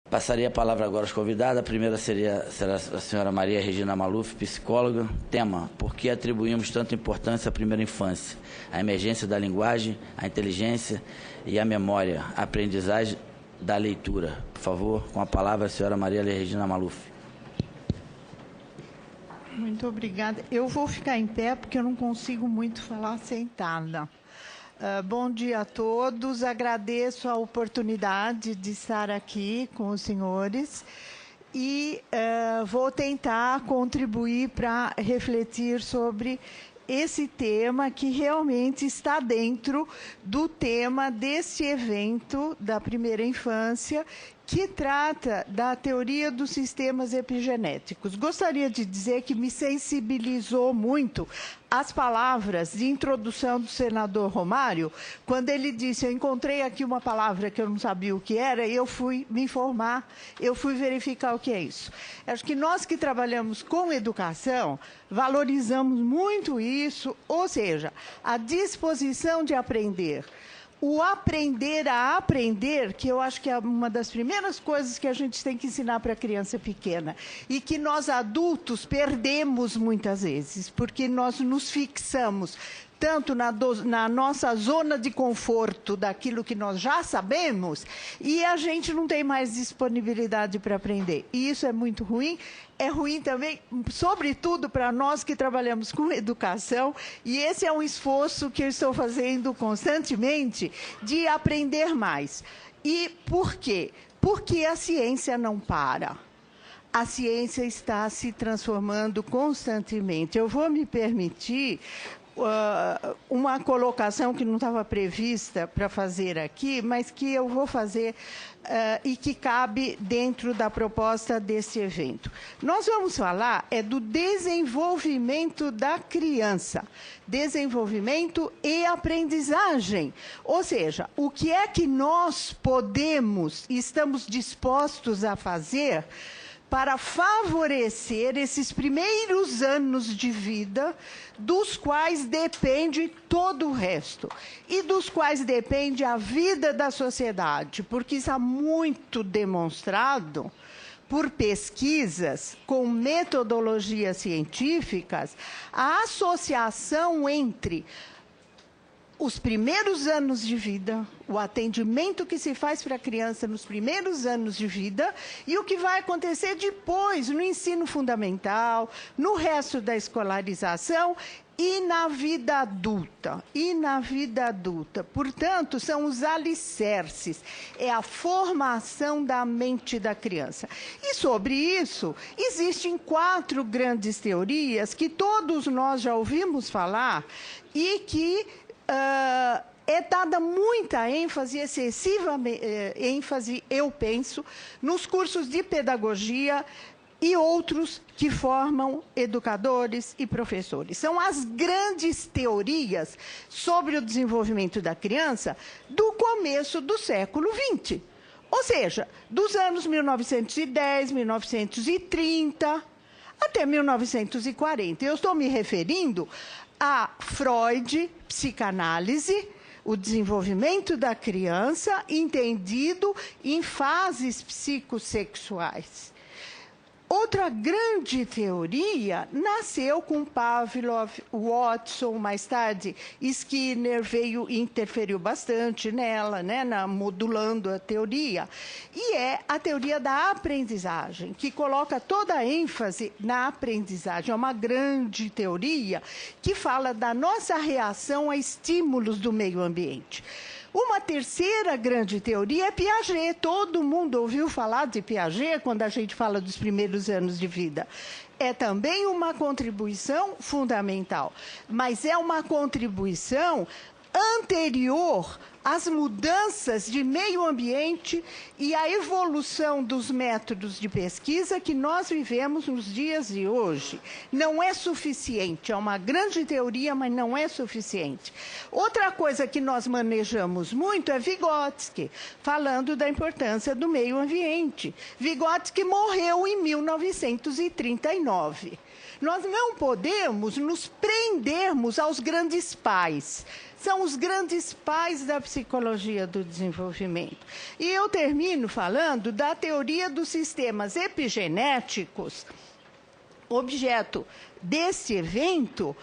Passaria a palavra agora aos convidados. A primeira será a senhora Maria Regina Maluf, psicóloga. Tema: por que atribuímos tanta importância à primeira infância? A emergência da linguagem, a inteligência e a memória, a aprendizagem da leitura. Por favor, com a palavra a senhora Maria Regina Maluf. Muito obrigada. Eu vou ficar em pé porque eu não consigo muito falar sentada. Bom dia a todos. Agradeço a oportunidade de estar aqui com os senhores e vou tentar contribuir para refletir sobre esse tema que realmente está dentro do tema deste evento da primeira infância, que trata da teoria dos sistemas epigenéticos. Gostaria de dizer que me sensibilizou muito as palavras de introdução do senador Romário, quando ele disse: eu encontrei aqui uma palavra que eu não sabia o que era, e eu fui me informar, eu fui verificar o que é isso. Acho que nós que trabalhamos com educação, valorizamos muito isso, ou seja, a disposição de aprender. O aprender a aprender, que eu acho que é uma das primeiras coisas que a gente tem que ensinar para a criança pequena, e que nós adultos perdemos muitas vezes, porque nós nos fixamos tanto na nossa zona de conforto daquilo que nós já sabemos, e a gente não tem mais disponibilidade para aprender. E isso é muito ruim. É ruim também, sobretudo para nós que trabalhamos com educação, e esse é um esforço que eu estou fazendo constantemente de aprender mais. E por quê? Porque a ciência não para. A ciência está se transformando constantemente. Eu vou me permitir uma colocação que não estava prevista para fazer aqui, mas que eu vou fazer e que cabe dentro da proposta desse evento. Nós vamos falar do desenvolvimento da criança, desenvolvimento e aprendizagem. Ou seja, o que é que nós podemos e estamos dispostos a fazer para favorecer esses primeiros anos de vida, dos quais depende todo o resto, e dos quais depende a vida da sociedade, porque está muito demonstrado por pesquisas com metodologias científicas a associação entre os primeiros anos de vida, o atendimento que se faz para a criança nos primeiros anos de vida e o que vai acontecer depois no ensino fundamental, no resto da escolarização e na vida adulta. Portanto, são os alicerces, é a formação da mente da criança. E sobre isso, existem 4 grandes teorias que todos nós já ouvimos falar e que é dada muita ênfase, excessiva ênfase, eu penso, nos cursos de pedagogia e outros que formam educadores e professores. São as grandes teorias sobre o desenvolvimento da criança do começo do século XX. Ou seja, dos anos 1910, 1930 até 1940. Eu estou me referindo a Freud, psicanálise, o desenvolvimento da criança, entendido em fases psicossexuais. Outra grande teoria nasceu com Pavlov, Watson, mais tarde Skinner veio e interferiu bastante nela, né, modulando a teoria. E é a teoria da aprendizagem, que coloca toda a ênfase na aprendizagem. É uma grande teoria que fala da nossa reação a estímulos do meio ambiente. Uma terceira grande teoria é Piaget. Todo mundo ouviu falar de Piaget quando a gente fala dos primeiros anos de vida. É também uma contribuição fundamental, mas é uma contribuição anterior às mudanças de meio ambiente e à evolução dos métodos de pesquisa que nós vivemos nos dias de hoje. Não é suficiente, é uma grande teoria, mas não é suficiente. Outra coisa que nós manejamos muito é Vygotsky, falando da importância do meio ambiente. Vygotsky morreu em 1939. Nós não podemos nos prendermos aos grandes pais. são os grandes pais da psicologia do desenvolvimento. E eu termino falando da teoria dos sistemas epigenéticos, objeto desse evento,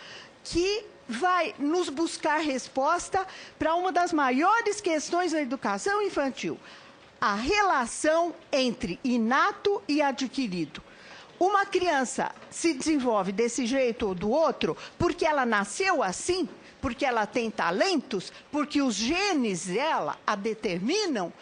que vai nos buscar resposta para uma das maiores questões da educação infantil: a relação entre inato e adquirido. Uma criança se desenvolve desse jeito ou do outro porque ela nasceu assim, porque ela tem talentos, porque os genes dela a determinam,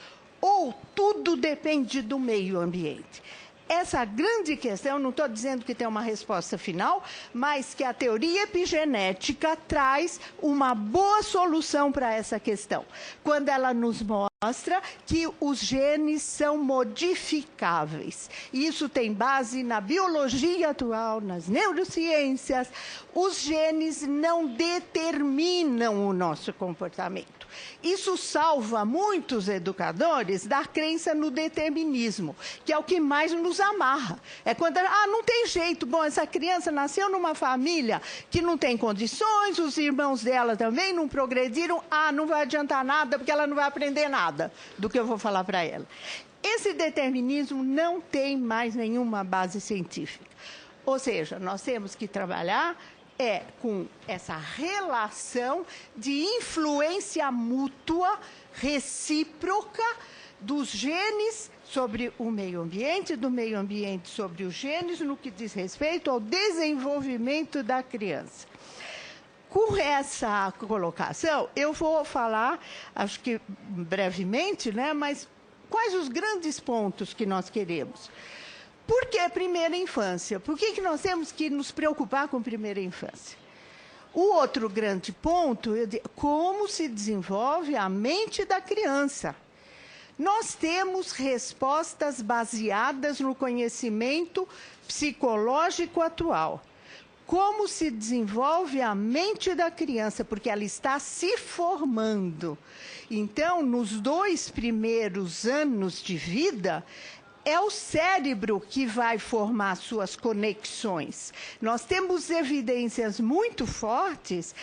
ou tudo depende do meio ambiente? Essa grande questão, não estou dizendo que tem uma resposta final, mas que a teoria epigenética traz uma boa solução para essa questão, quando ela nos mostra que os genes são modificáveis. Isso tem base na biologia atual, nas neurociências. Os genes não determinam o nosso comportamento. Isso salva muitos educadores da crença no determinismo, que é o que mais nos amarra. É quando, não tem jeito, bom, essa criança nasceu numa família que não tem condições, os irmãos dela também não progrediram, não vai adiantar nada, porque ela não vai aprender nada do que eu vou falar para ela. Esse determinismo não tem mais nenhuma base científica. Ou seja, nós temos que trabalhar com essa relação de influência mútua, recíproca, dos genes sobre o meio ambiente, do meio ambiente sobre os genes, no que diz respeito ao desenvolvimento da criança. Com essa colocação, eu vou falar, acho que brevemente, mas quais os grandes pontos que nós queremos? Por que primeira infância? Por que nós temos que nos preocupar com primeira infância? O outro grande ponto é como se desenvolve a mente da criança. Nós temos respostas baseadas no conhecimento psicológico atual. Como se desenvolve a mente da criança, porque ela está se formando. Então, nos 2 primeiros anos de vida, é o cérebro que vai formar suas conexões. Nós temos evidências muito fortes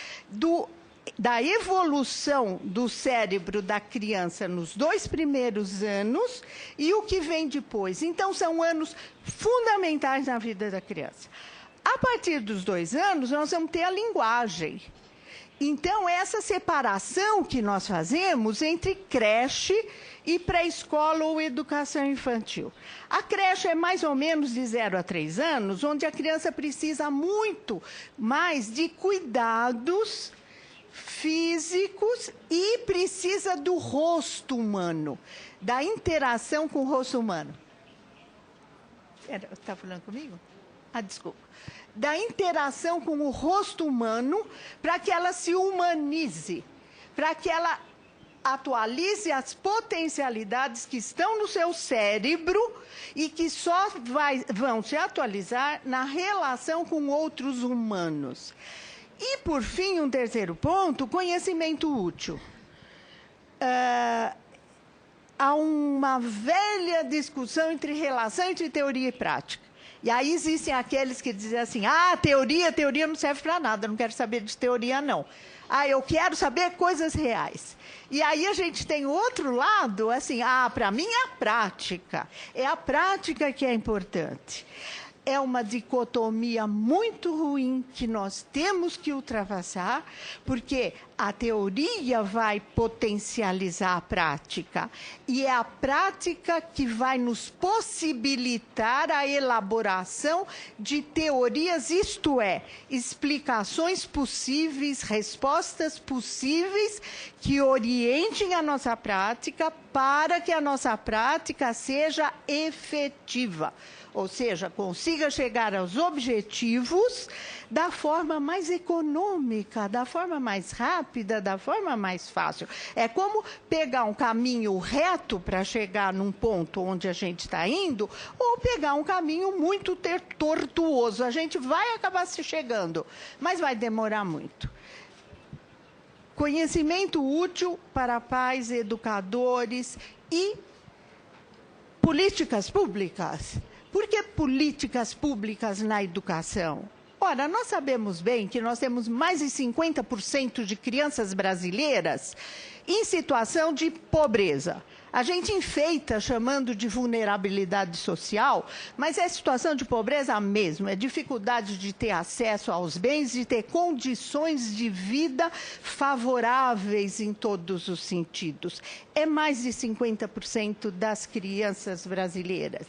da evolução do cérebro da criança nos 2 primeiros anos e o que vem depois. Então, são anos fundamentais na vida da criança. A partir dos 2 anos, nós vamos ter a linguagem. Então, essa separação que nós fazemos entre creche e pré-escola ou educação infantil. A creche é mais ou menos de 0 a 3 anos, onde a criança precisa muito mais de cuidados físicos e precisa do rosto humano, da interação com o rosto humano. Está falando comigo? Desculpa. Da interação com o rosto humano, para que ela se humanize, para que ela atualize as potencialidades que estão no seu cérebro e que só vão se atualizar na relação com outros humanos. E, por fim, um terceiro ponto, conhecimento útil. Há uma velha discussão entre relação entre teoria e prática. E aí existem aqueles que dizem assim, teoria não serve para nada, não quero saber de teoria, não. Eu quero saber coisas reais. E aí a gente tem outro lado, assim, para mim é a prática. É a prática que é importante. É uma dicotomia muito ruim que nós temos que ultrapassar, porque a teoria vai potencializar a prática. E é a prática que vai nos possibilitar a elaboração de teorias, isto é, explicações possíveis, respostas possíveis que orientem a nossa prática para que a nossa prática seja efetiva. Ou seja, consiga chegar aos objetivos da forma mais econômica, da forma mais rápida, da forma mais fácil. É como pegar um caminho reto para chegar num ponto onde a gente está indo, ou pegar um caminho muito tortuoso. A gente vai acabar se chegando, mas vai demorar muito. Conhecimento útil para pais, educadores e políticas públicas. Por que políticas públicas na educação? Ora, nós sabemos bem que nós temos mais de 50% de crianças brasileiras em situação de pobreza. A gente enfeita chamando de vulnerabilidade social, mas é situação de pobreza mesmo, é dificuldade de ter acesso aos bens, de ter condições de vida favoráveis em todos os sentidos. É mais de 50% das crianças brasileiras.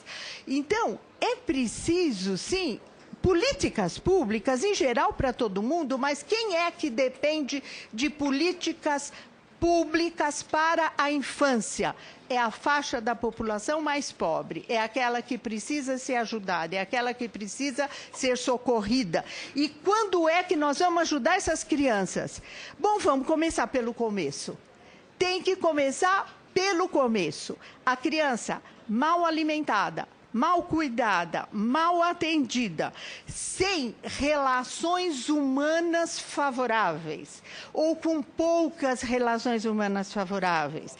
Então, é preciso, sim, políticas públicas em geral para todo mundo, mas quem é que depende de políticas públicas para a infância? É a faixa da população mais pobre, é aquela que precisa ser ajudada, é aquela que precisa ser socorrida. E quando é que nós vamos ajudar essas crianças? Bom, vamos começar pelo começo. Tem que começar pelo começo. A criança mal alimentada, mal cuidada, mal atendida, sem relações humanas favoráveis, ou com poucas relações humanas favoráveis,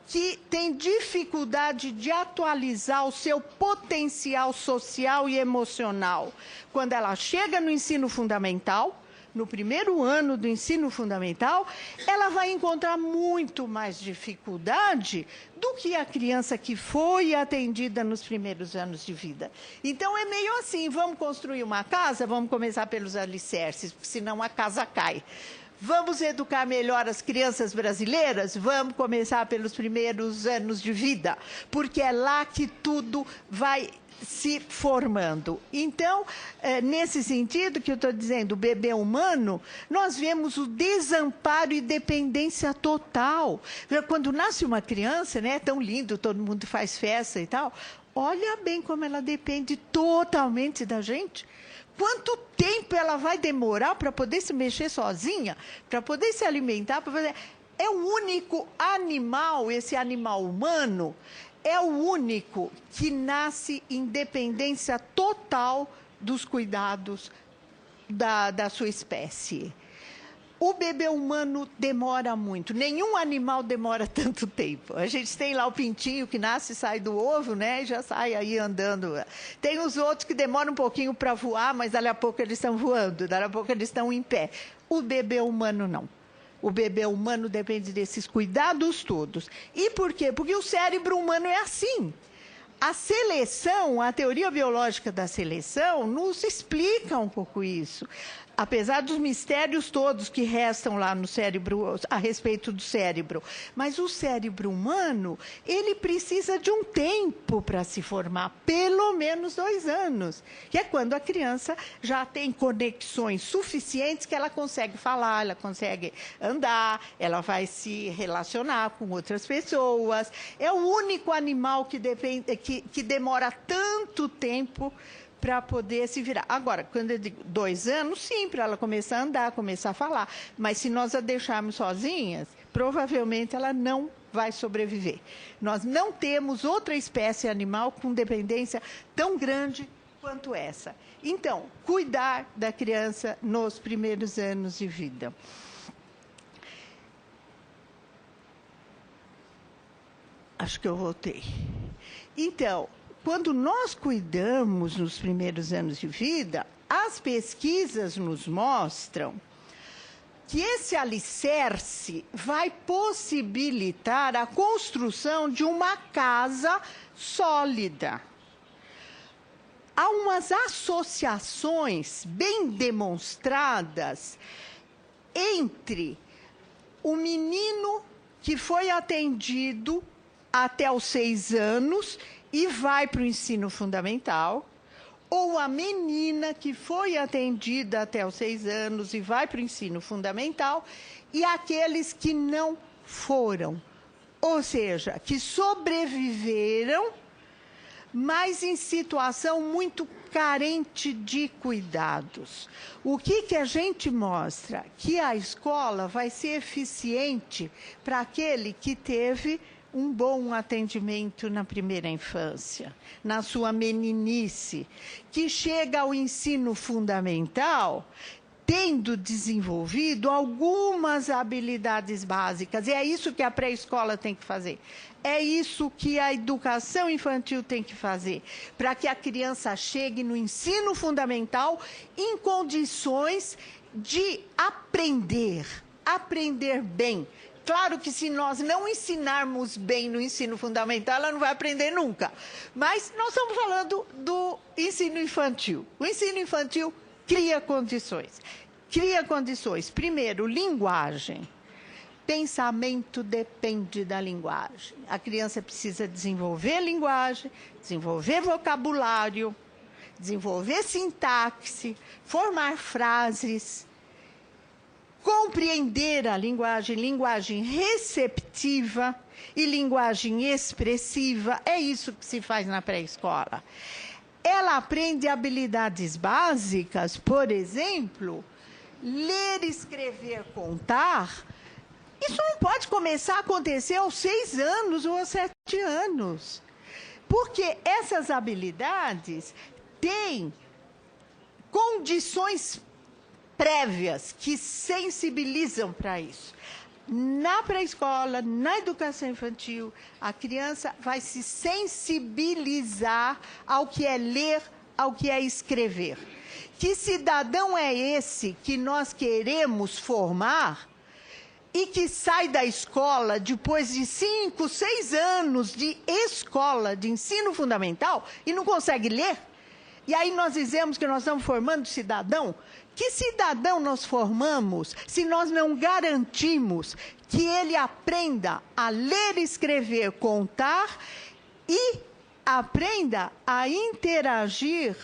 que tem dificuldade de atualizar o seu potencial social e emocional. Quando ela chega no ensino fundamental, no primeiro ano do ensino fundamental, ela vai encontrar muito mais dificuldade do que a criança que foi atendida nos primeiros anos de vida. Então, é meio assim, vamos construir uma casa, vamos começar pelos alicerces, senão a casa cai. Vamos educar melhor as crianças brasileiras? Vamos começar pelos primeiros anos de vida, porque é lá que tudo vai se formando. Então, nesse sentido que eu estou dizendo, o bebê humano, nós vemos o desamparo e dependência total. Quando nasce uma criança, né, é tão lindo, todo mundo faz festa e tal, olha bem como ela depende totalmente da gente. Quanto tempo ela vai demorar para poder se mexer sozinha, para poder se alimentar, para poder... É o único animal, esse animal humano, é o único que nasce em dependência total dos cuidados da sua espécie. O bebê humano demora muito, nenhum animal demora tanto tempo. A gente tem lá o pintinho que nasce e sai do ovo, né, e já sai aí andando. Tem os outros que demoram um pouquinho para voar, mas dali a pouco eles estão voando, dali a pouco eles estão em pé. O bebê humano não. O bebê humano depende desses cuidados todos. E por quê? Porque o cérebro humano é assim. A seleção, a teoria biológica da seleção, nos explica um pouco isso. Apesar dos mistérios todos que restam lá no cérebro, a respeito do cérebro. Mas o cérebro humano, ele precisa de um tempo para se formar, pelo menos 2 anos. Que é quando a criança já tem conexões suficientes que ela consegue falar, ela consegue andar, ela vai se relacionar com outras pessoas. É o único animal que demora tanto tempo para poder se virar. Agora, quando eu digo 2 anos, sim, para ela começar a andar, começar a falar. Mas se nós a deixarmos sozinhas, provavelmente ela não vai sobreviver. Nós não temos outra espécie animal com dependência tão grande quanto essa. Então, cuidar da criança nos primeiros anos de vida. Acho que eu voltei. Então, quando nós cuidamos nos primeiros anos de vida, as pesquisas nos mostram que esse alicerce vai possibilitar a construção de uma casa sólida. Há umas associações bem demonstradas entre o menino que foi atendido até os 6 anos e vai para o ensino fundamental, ou a menina que foi atendida até os 6 anos e vai para o ensino fundamental, e aqueles que não foram, ou seja, que sobreviveram, mas em situação muito carente de cuidados. O que a gente mostra? Que a escola vai ser eficiente para aquele que teve um bom atendimento na primeira infância, na sua meninice, que chega ao ensino fundamental tendo desenvolvido algumas habilidades básicas. E é isso que a pré-escola tem que fazer. É isso que a educação infantil tem que fazer, para que a criança chegue no ensino fundamental em condições de aprender bem. Claro que se nós não ensinarmos bem no ensino fundamental, ela não vai aprender nunca. Mas nós estamos falando do ensino infantil. O ensino infantil cria condições. Cria condições. Primeiro, linguagem. Pensamento depende da linguagem. A criança precisa desenvolver linguagem, desenvolver vocabulário, desenvolver sintaxe, formar frases, compreender a linguagem, linguagem receptiva e linguagem expressiva. É isso que se faz na pré-escola. Ela aprende habilidades básicas, por exemplo, ler, escrever, contar. Isso não pode começar a acontecer aos 6 anos ou aos 7 anos. Porque essas habilidades têm condições prévias que sensibilizam para isso. Na pré-escola, na educação infantil, a criança vai se sensibilizar ao que é ler, ao que é escrever. Que cidadão é esse que nós queremos formar e que sai da escola depois de 5, 6 anos de escola, de ensino fundamental, e não consegue ler? E aí nós dizemos que nós estamos formando cidadão? Que cidadão nós formamos se nós não garantimos que ele aprenda a ler, escrever, contar e aprenda a interagir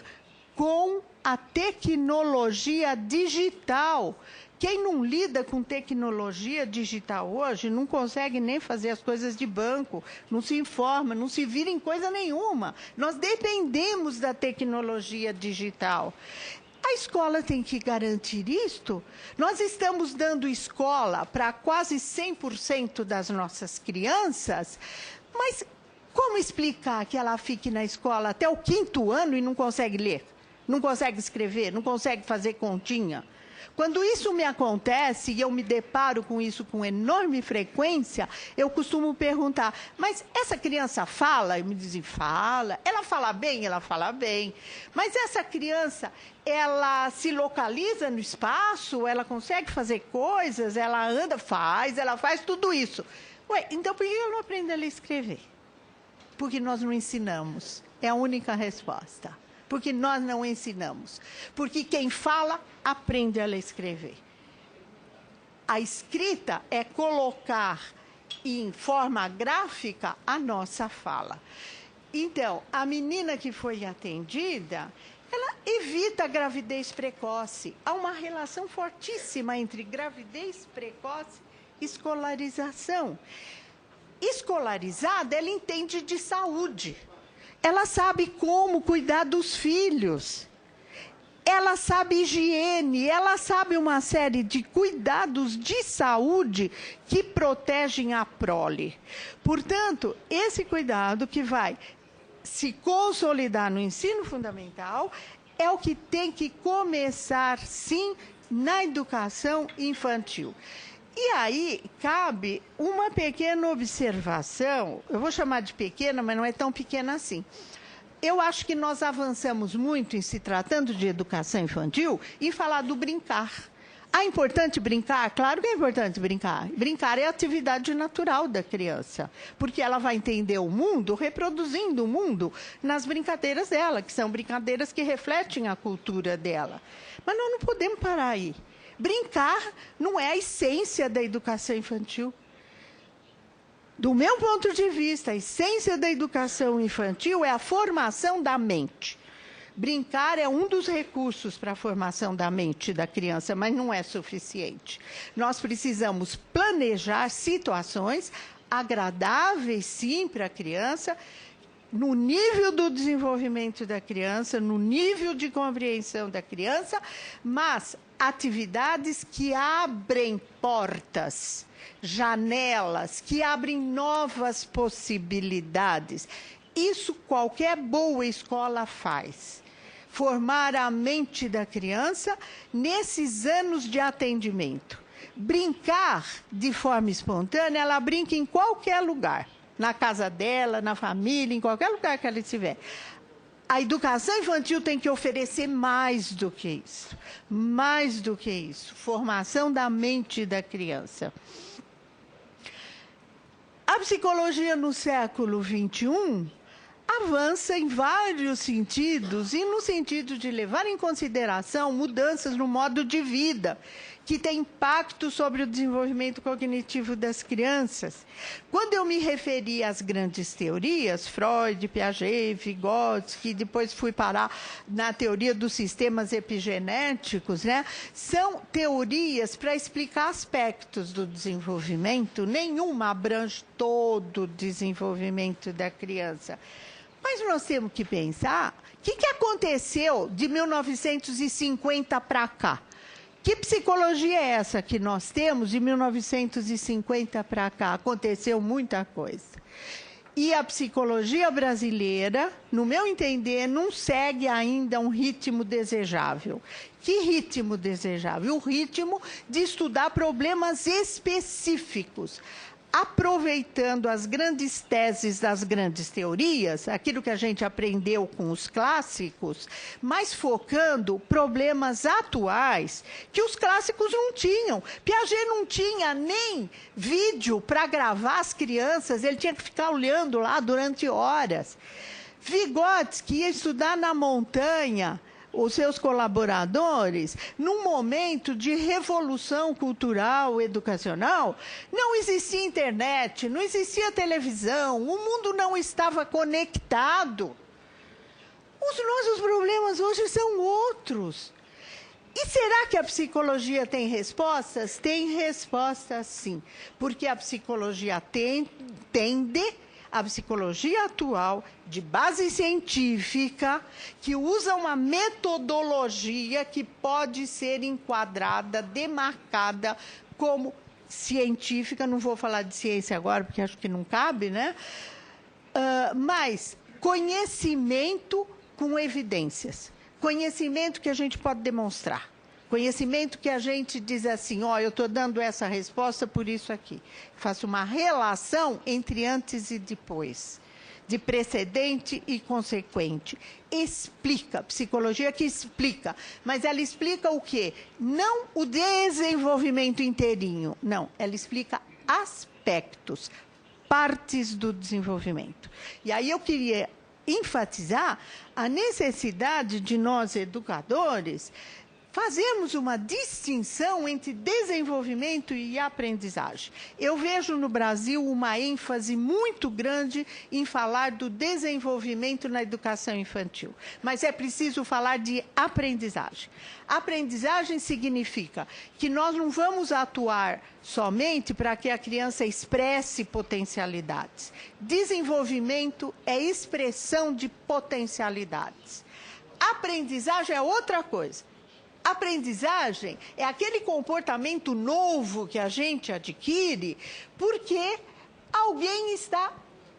com a tecnologia digital? Quem não lida com tecnologia digital hoje não consegue nem fazer as coisas de banco, não se informa, não se vira em coisa nenhuma. Nós dependemos da tecnologia digital. A escola tem que garantir isto. Nós estamos dando escola para quase 100% das nossas crianças, mas como explicar que ela fique na escola até o 5º ano e não consegue ler, não consegue escrever, não consegue fazer continha? Quando isso me acontece, e eu me deparo com isso com enorme frequência, eu costumo perguntar, mas essa criança fala? E me dizem, fala. Ela fala bem? Ela fala bem. Mas essa criança, ela se localiza no espaço? Ela consegue fazer coisas? Ela anda, ela faz tudo isso. Ué, então por que ela não aprende a ler e escrever? Porque nós não ensinamos. É a única resposta. Porque nós não ensinamos. Porque quem fala, aprende a ler e escrever. A escrita é colocar em forma gráfica a nossa fala. Então, a menina que foi atendida, ela evita a gravidez precoce. Há uma relação fortíssima entre gravidez precoce e escolarização. Escolarizada, ela entende de saúde. Ela sabe como cuidar dos filhos. Ela sabe higiene, ela sabe uma série de cuidados de saúde que protegem a prole. Portanto, esse cuidado que vai se consolidar no ensino fundamental é o que tem que começar, sim, na educação infantil. E aí cabe uma pequena observação, eu vou chamar de pequena, mas não é tão pequena assim. Eu acho que nós avançamos muito em se tratando de educação infantil em falar do brincar. É importante brincar? Claro que é importante brincar. Brincar é a atividade natural da criança, porque ela vai entender o mundo reproduzindo o mundo nas brincadeiras dela, que são brincadeiras que refletem a cultura dela. Mas nós não podemos parar aí. Brincar não é a essência da educação infantil. Do meu ponto de vista, a essência da educação infantil é a formação da mente. Brincar é um dos recursos para a formação da mente da criança, mas não é suficiente. Nós precisamos planejar situações agradáveis, sim, para a criança, no nível do desenvolvimento da criança, no nível de compreensão da criança, mas atividades que abrem portas, janelas, que abrem novas possibilidades. Isso qualquer boa escola faz. formar a mente da criança nesses anos de atendimento. Brincar de forma espontânea, ela brinca em qualquer lugar, na casa dela, na família, em qualquer lugar que ela estiver. A educação infantil tem que oferecer mais do que isso. Mais do que isso. Formação da mente da criança. A psicologia no século XXI avança em vários sentidos, e no sentido de levar em consideração mudanças no modo de vida, que tem impacto sobre o desenvolvimento cognitivo das crianças. Quando eu me referi às grandes teorias, Freud, Piaget, Vygotsky, depois fui parar na teoria dos sistemas epigenéticos, né? São teorias para explicar aspectos do desenvolvimento, nenhuma abrange todo o desenvolvimento da criança. Mas nós temos que pensar, o que aconteceu de 1950 para cá? Que psicologia é essa que nós temos de 1950 para cá? Aconteceu muita coisa. E a psicologia brasileira, no meu entender, não segue ainda um ritmo desejável. Que ritmo desejável? O ritmo de estudar problemas específicos, aproveitando as grandes teses das grandes teorias, aquilo que a gente aprendeu com os clássicos, mas focando problemas atuais que os clássicos não tinham. Piaget não tinha nem vídeo para gravar as crianças, ele tinha que ficar olhando lá durante horas. Vygotsky ia estudar na montanha, os seus colaboradores, num momento de revolução cultural, educacional, não existia internet, não existia televisão, o mundo não estava conectado. Os nossos problemas hoje são outros. E será que a psicologia tem respostas? Tem respostas, sim, porque a psicologia a psicologia atual, de base científica, que usa uma metodologia que pode ser enquadrada, demarcada como científica. Não vou falar de ciência agora, porque acho que não cabe, né? Mas conhecimento com evidências. Conhecimento que a gente pode demonstrar. Conhecimento que a gente diz assim, ó, eu estou dando essa resposta por isso aqui. Faço uma relação entre antes e depois, de precedente e consequente. Explica, psicologia que explica, mas ela explica o quê? Não o desenvolvimento inteirinho, não, ela explica aspectos, partes do desenvolvimento. E aí eu queria enfatizar a necessidade de nós, educadores, fazemos uma distinção entre desenvolvimento e aprendizagem. Eu vejo no Brasil uma ênfase muito grande em falar do desenvolvimento na educação infantil, mas é preciso falar de aprendizagem. Aprendizagem significa que nós não vamos atuar somente para que a criança expresse potencialidades. Desenvolvimento é expressão de potencialidades. Aprendizagem é outra coisa. Aprendizagem é aquele comportamento novo que a gente adquire porque alguém está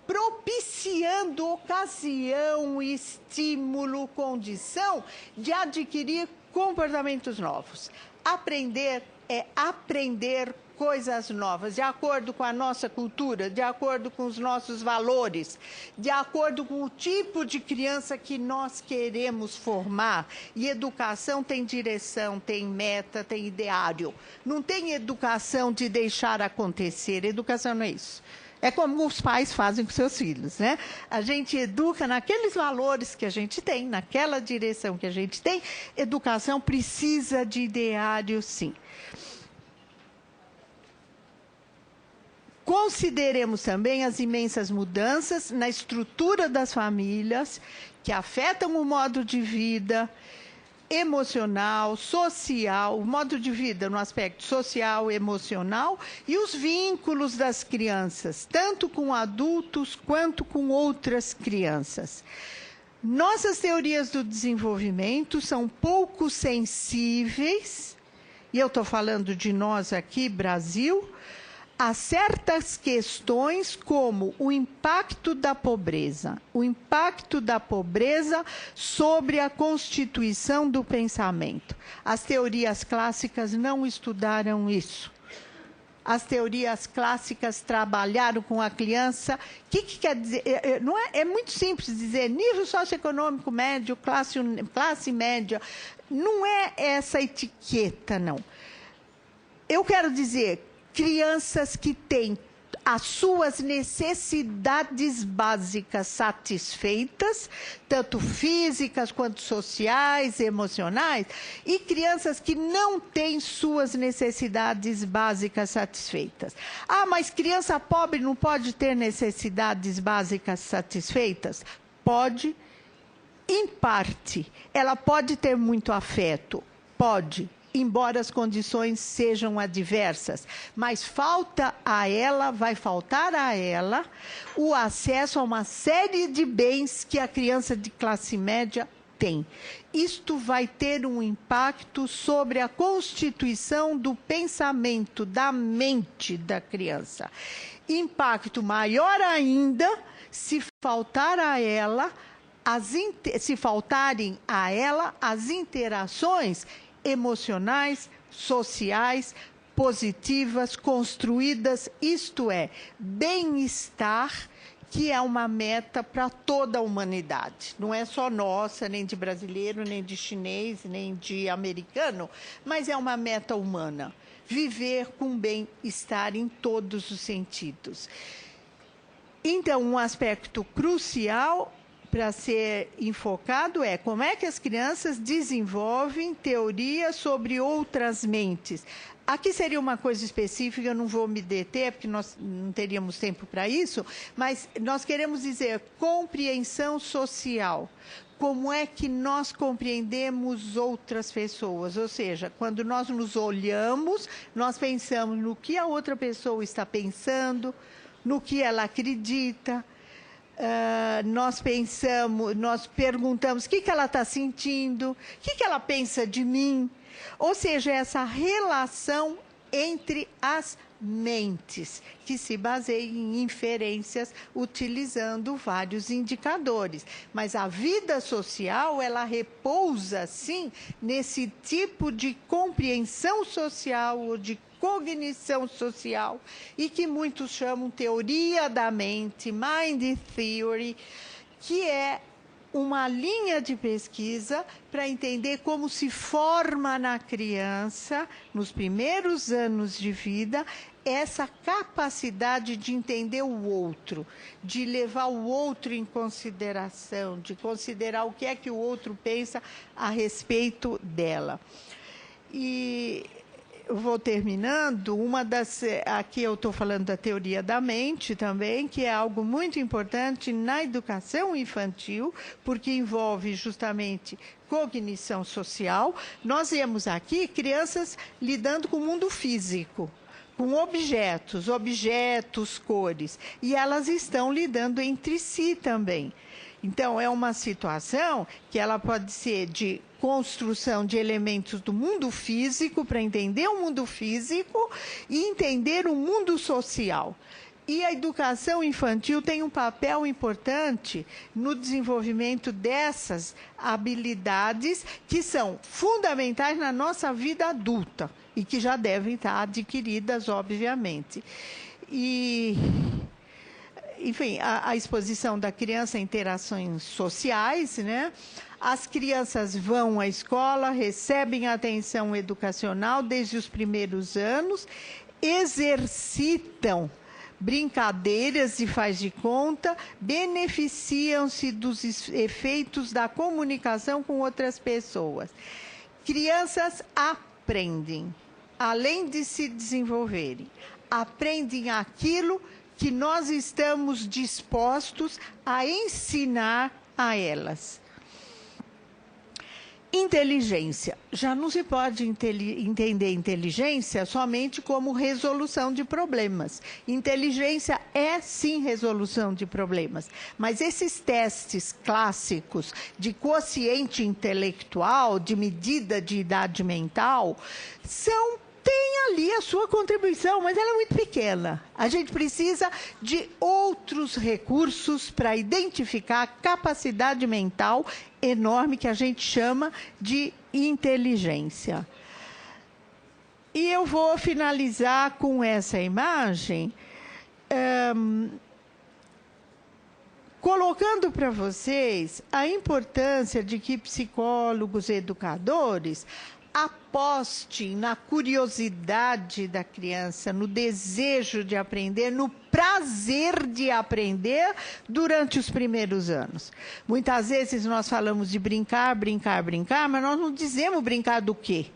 propiciando ocasião, estímulo, condição de adquirir comportamentos novos. Aprender é aprender coisas novas, de acordo com a nossa cultura, de acordo com os nossos valores, de acordo com o tipo de criança que nós queremos formar. E educação tem direção, tem meta, tem ideário. Não tem educação de deixar acontecer, educação não é isso. É como os pais fazem com seus filhos, né? A gente educa naqueles valores que a gente tem, naquela direção que a gente tem. Educação precisa de ideário, sim. Consideremos também as imensas mudanças na estrutura das famílias que afetam o modo de vida emocional, social, o modo de vida no aspecto social, emocional e os vínculos das crianças, tanto com adultos quanto com outras crianças. Nossas teorias do desenvolvimento são pouco sensíveis, e eu estou falando de nós aqui, Brasil, a certas questões como o impacto da pobreza sobre a constituição do pensamento. As teorias clássicas não estudaram isso. As teorias clássicas trabalharam com a criança. O que quer dizer? Não é muito simples dizer nível socioeconômico médio, classe média. Não é essa etiqueta, não. Eu quero dizer crianças que têm as suas necessidades básicas satisfeitas, tanto físicas quanto sociais, emocionais, e crianças que não têm suas necessidades básicas satisfeitas. Ah, mas criança pobre não pode ter necessidades básicas satisfeitas? Pode, em parte. Ela pode ter muito afeto, pode, embora as condições sejam adversas, mas vai faltar a ela o acesso a uma série de bens que a criança de classe média tem. Isto vai ter um impacto sobre a constituição do pensamento, da mente da criança. Impacto maior ainda se faltarem a ela as interações emocionais, sociais, positivas, construídas, isto é, bem-estar, que é uma meta para toda a humanidade. Não é só nossa, nem de brasileiro, nem de chinês, nem de americano, mas é uma meta humana. Viver com bem-estar em todos os sentidos. Então, um aspecto crucial para ser enfocado é como é que as crianças desenvolvem teorias sobre outras mentes. Aqui seria uma coisa específica, eu não vou me deter, porque nós não teríamos tempo para isso, mas nós queremos dizer compreensão social. Como é que nós compreendemos outras pessoas? Ou seja, quando nós nos olhamos, nós pensamos no que a outra pessoa está pensando, no que ela acredita. Nós perguntamos o que ela está sentindo, o que ela pensa de mim. Ou seja, essa relação entre as mentes, que se baseia em inferências utilizando vários indicadores. Mas a vida social, ela repousa, sim, nesse tipo de compreensão social ou de cognição social, e que muitos chamam teoria da mente, mind theory, que é uma linha de pesquisa para entender como se forma na criança, nos primeiros anos de vida, essa capacidade de entender o outro, de levar o outro em consideração, de considerar o que é que o outro pensa a respeito dela. E eu vou terminando, aqui eu estou falando da teoria da mente também, que é algo muito importante na educação infantil, porque envolve justamente cognição social. Nós vemos aqui crianças lidando com o mundo físico, com objetos, cores, e elas estão lidando entre si também. Então, é uma situação que ela pode ser de construção de elementos do mundo físico, para entender o mundo físico e entender o mundo social. E a educação infantil tem um papel importante no desenvolvimento dessas habilidades que são fundamentais na nossa vida adulta e que já devem estar adquiridas, obviamente. Enfim, a exposição da criança a interações sociais, né? As crianças vão à escola, recebem atenção educacional desde os primeiros anos, exercitam brincadeiras de faz de conta, beneficiam-se dos efeitos da comunicação com outras pessoas. Crianças aprendem, além de se desenvolverem, aprendem aquilo que nós estamos dispostos a ensinar a elas. Inteligência. Já não se pode entender inteligência somente como resolução de problemas. Inteligência é, sim, resolução de problemas. Mas esses testes clássicos de quociente intelectual, de medida de idade mental, têm ali a sua contribuição, mas ela é muito pequena. A gente precisa de outros recursos para identificar a capacidade mental enorme que a gente chama de inteligência. E eu vou finalizar com essa imagem, colocando para vocês a importância de que psicólogos e educadores apostem na curiosidade da criança, no desejo de aprender, no prazer de aprender durante os primeiros anos. Muitas vezes nós falamos de brincar, brincar, brincar, mas nós não dizemos brincar do quê?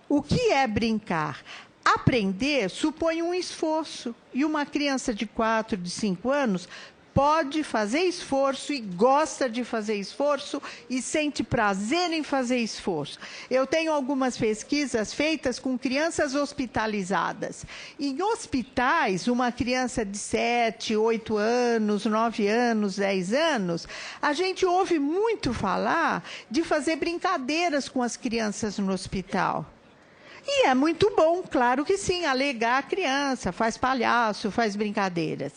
O que é brincar? Aprender supõe um esforço. E uma criança de 4, de 5 anos pode fazer esforço e gosta de fazer esforço e sente prazer em fazer esforço. Eu tenho algumas pesquisas feitas com crianças hospitalizadas. Em hospitais, uma criança de 7, 8 anos, 9 anos, 10 anos, a gente ouve muito falar de fazer brincadeiras com as crianças no hospital. E é muito bom, claro que sim, alegar a criança, faz palhaço, faz brincadeiras.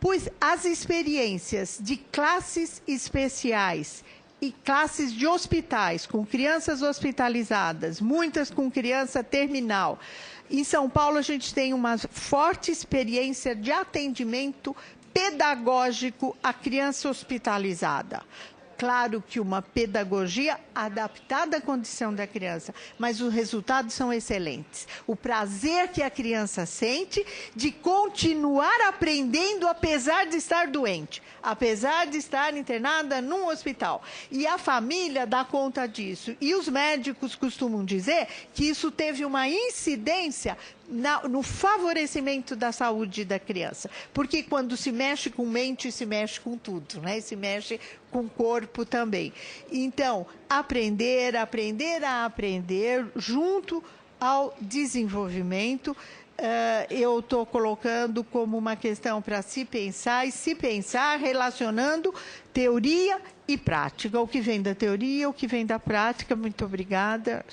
Pois as experiências de classes especiais e classes de hospitais, com crianças hospitalizadas, muitas com criança terminal. Em São Paulo, a gente tem uma forte experiência de atendimento pedagógico à criança hospitalizada. Claro que uma pedagogia adaptada à condição da criança, mas os resultados são excelentes. O prazer que a criança sente de continuar aprendendo apesar de estar doente, apesar de estar internada num hospital. E a família dá conta disso. E os médicos costumam dizer que isso teve uma incidência no favorecimento da saúde da criança. Porque quando se mexe com mente, se mexe com tudo, né? Se mexe com o corpo também. Então, aprender a aprender junto ao desenvolvimento, eu estou colocando como uma questão para se pensar, e se pensar relacionando teoria e prática. O que vem da teoria, o que vem da prática. Muito obrigada.